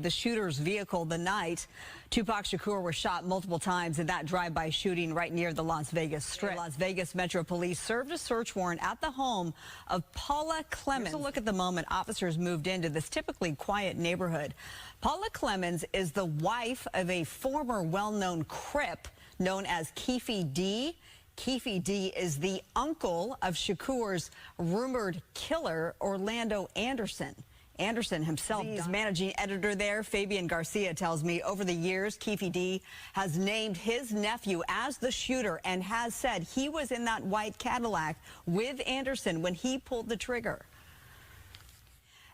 the shooter's vehicle the night Tupac Shakur was shot multiple times in that drive-by shooting right near the Las Vegas Strip. Las Vegas Metro Police served a search warrant at the home of Paula Clemens. Here's a look at the moment officers moved into this typically quiet neighborhood. Paula Clemens is the wife of a former well-known Crip known as Keefe D. Keefe D is the uncle of Shakur's rumored killer, Orlando Anderson. Anderson himself is managing editor there. Fabian Garcia tells me over the years, Keefe D has named his nephew as the shooter and has said he was in that white Cadillac with Anderson when he pulled the trigger.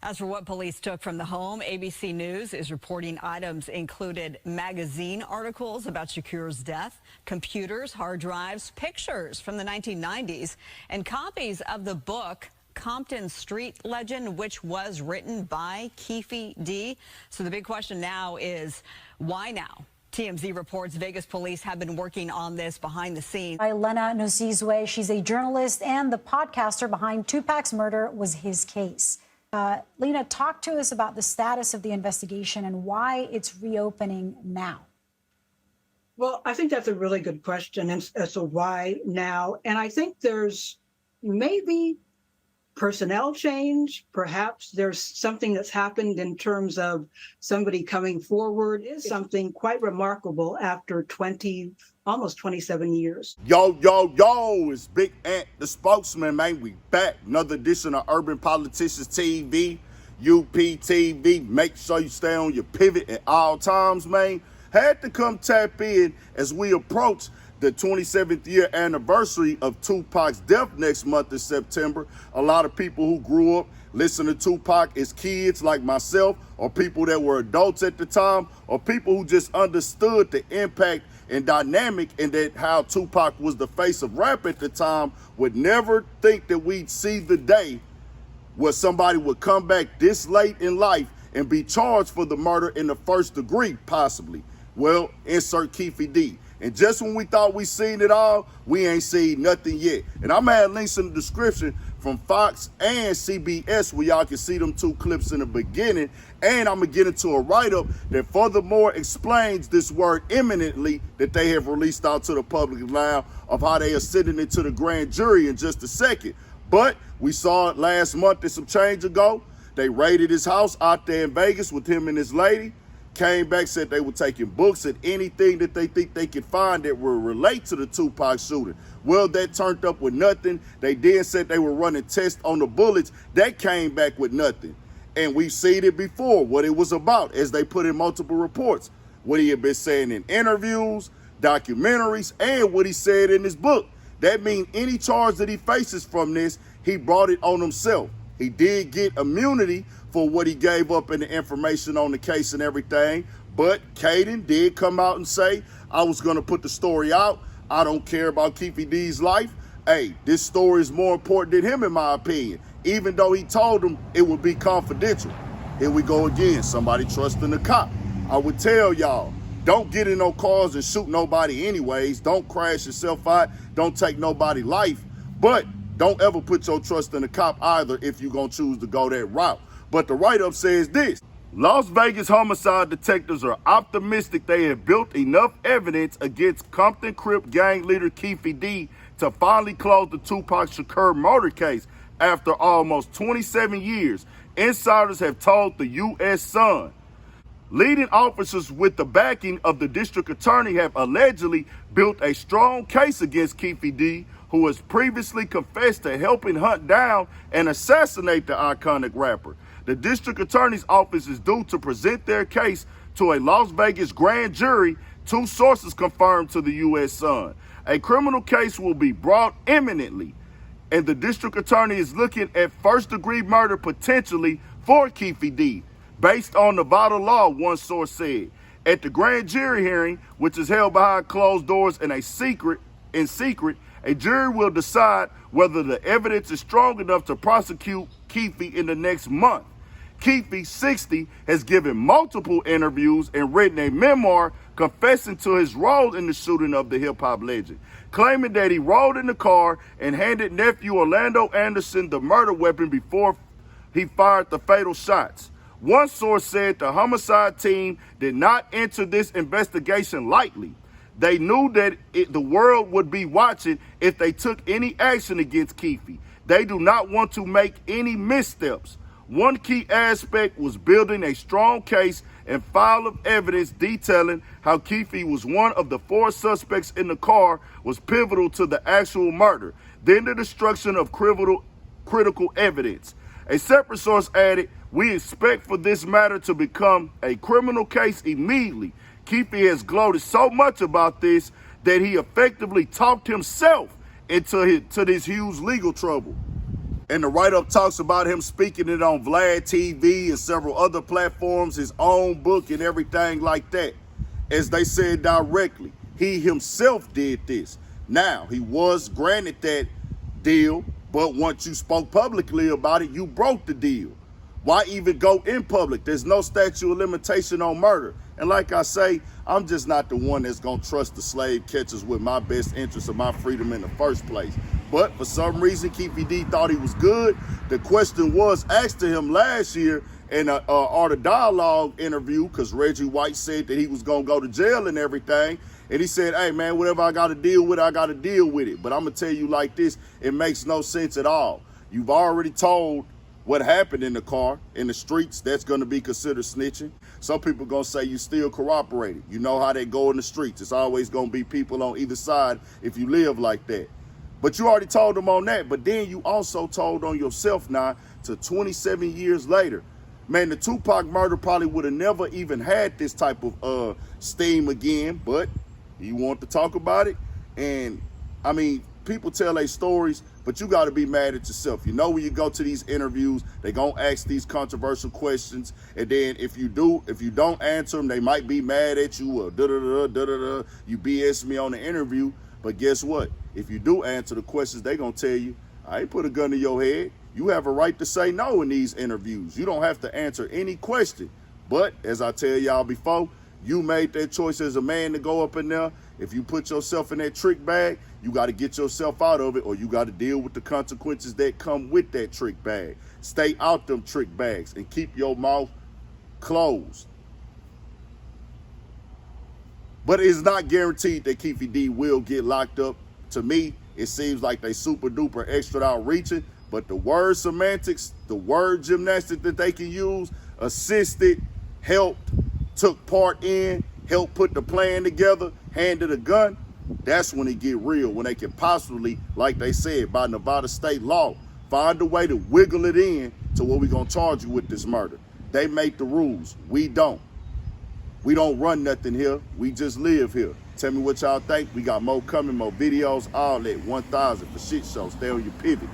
As for what police took from the home, ABC News is reporting items included magazine articles about Shakur's death, computers, hard drives, pictures from the 1990s, and copies of the book Compton Street Legend, which was written by Keefe D. So the big question now is, why now? TMZ reports Vegas police have been working on this behind the scenes. By Lena Nosizwe, she's a journalist and the podcaster behind Tupac's murder was his case. Lena, talk to us about the status of the investigation and why it's reopening now. Well, I think that's a really good question as to why now. And I think there's maybe personnel change. Perhaps there's something that's happened in terms of somebody coming forward. Is something quite remarkable after almost 27 years. Yo, it's Big Ant, the spokesman, man. We back. Another edition of Urban Politicians TV, UPTV. Make sure you stay on your pivot at all times, man. Had to come tap in as we approach the 27th year anniversary of Tupac's death next month in September. A lot of people who grew up listening to Tupac as kids like myself, or people that were adults at the time, or people who just understood the impact and dynamic and that how Tupac was the face of rap at the time, would never think that we'd see the day where somebody would come back this late in life and be charged for the murder in the first degree, possibly. Well, insert Keefe D. And just when we thought we seen it all, we ain't seen nothing yet. And I'm gonna add links in the description from Fox and CBS where y'all can see them two clips in the beginning. And I'm gonna get into a write-up that furthermore explains this word imminently that they have released out to the public now of how they are sending it to the grand jury in just a second. But we saw it last month and some change ago. They raided his house out there in Vegas with him and his lady. Came back, said they were taking books and anything that they think they could find that will relate to the Tupac shooting. Well, that turned up with nothing. They then said they were running tests on the bullets. That came back with nothing. And we've seen it before, what it was about, as they put in multiple reports. What he had been saying in interviews, documentaries, and what he said in his book. That means any charge that he faces from this, he brought it on himself. He did get immunity for what he gave up in the information on the case and everything. But Caden did come out and say, I was going to put the story out. I don't care about Keefe D's life. Hey, this story is more important than him, in my opinion, even though he told him it would be confidential. Here we go again. Somebody trusting the cop. I would tell y'all, don't get in no cars and shoot nobody anyways. Don't crash yourself out. Don't take nobody's life. But don't ever put your trust in the cop either if you're going to choose to go that route. But the write-up says this: Las Vegas homicide detectives are optimistic they have built enough evidence against Compton Crip gang leader Keefe D to finally close the Tupac Shakur murder case after almost 27 years, insiders have told the U.S. Sun. Leading officers with the backing of the district attorney have allegedly built a strong case against Keefe D, who has previously confessed to helping hunt down and assassinate the iconic rapper. The district attorney's office is due to present their case to a Las Vegas grand jury, two sources confirmed to the U.S. Sun. A criminal case will be brought imminently, and the district attorney is looking at first-degree murder potentially for Keefe D, based on Nevada law, one source said. At the grand jury hearing, which is held behind closed doors in secret, a jury will decide whether the evidence is strong enough to prosecute Keefe in the next month. Keefe, 60, has given multiple interviews and written a memoir confessing to his role in the shooting of the hip-hop legend, claiming that he rode in the car and handed nephew Orlando Anderson the murder weapon before he fired the fatal shots. One source said the homicide team did not enter this investigation lightly. They knew that the world would be watching if they took any action against Keefe. They do not want to make any missteps. One key aspect was building a strong case and file of evidence detailing how Keefe was one of the 4 suspects in the car was pivotal to the actual murder, then the destruction of critical evidence. A separate source added, "We expect for this matter to become a criminal case immediately. Keefe has gloated so much about this that he effectively talked himself into this huge legal trouble." And the write-up talks about him speaking it on Vlad TV and several other platforms, his own book and everything like that. As they said directly, he himself did this. Now, he was granted that deal, but once you spoke publicly about it, you broke the deal. Why even go in public? There's no statute of limitation on murder. And like I say, I'm just not the one that's going to trust the slave catchers with my best interest of my freedom in the first place. But for some reason, Keefe D thought he was good. The question was asked to him last year in an Art of Dialogue interview, because Reggie White said that he was going to go to jail and everything. And he said, "Hey, man, whatever I got to deal with, I got to deal with it. But I'm going to tell you like this, it makes no sense at all. You've already told what happened in the car, in the streets. That's going to be considered snitching. Some people going to say you still corroborated. You know how they go in the streets. It's always going to be people on either side if you live like that. But you already told them on that. But then you also told on yourself now to 27 years later. Man, the Tupac murder probably would have never even had this type of steam again. But you want to talk about it. And, I mean, people tell their stories, but you got to be mad at yourself. You know, when you go to these interviews, they're going to ask these controversial questions. And then if you don't answer them, they might be mad at you or you BS me on the interview. But guess what? If you do answer the questions, they're going to tell you, I ain't put a gun to your head. You have a right to say no in these interviews. You don't have to answer any question. But as I tell y'all before, you made that choice as a man to go up in there. If you put yourself in that trick bag, you got to get yourself out of it, or you got to deal with the consequences that come with that trick bag. Stay out them trick bags and keep your mouth closed. But it's not guaranteed that Keefe D will get locked up. To me, it seems like they super duper extra out reaching, but the word semantics, the word gymnastics that they can use, assisted, helped, took part in, helped put the plan together, handed a gun, that's when it get real, when they can possibly, like they said, by Nevada state law, find a way to wiggle it in to where we're going to charge you with this murder. They make the rules. We don't. We don't run nothing here. We just live here. Tell me what y'all think. We got more coming, more videos, all that. 1000 for shit show. Stay on your pivot.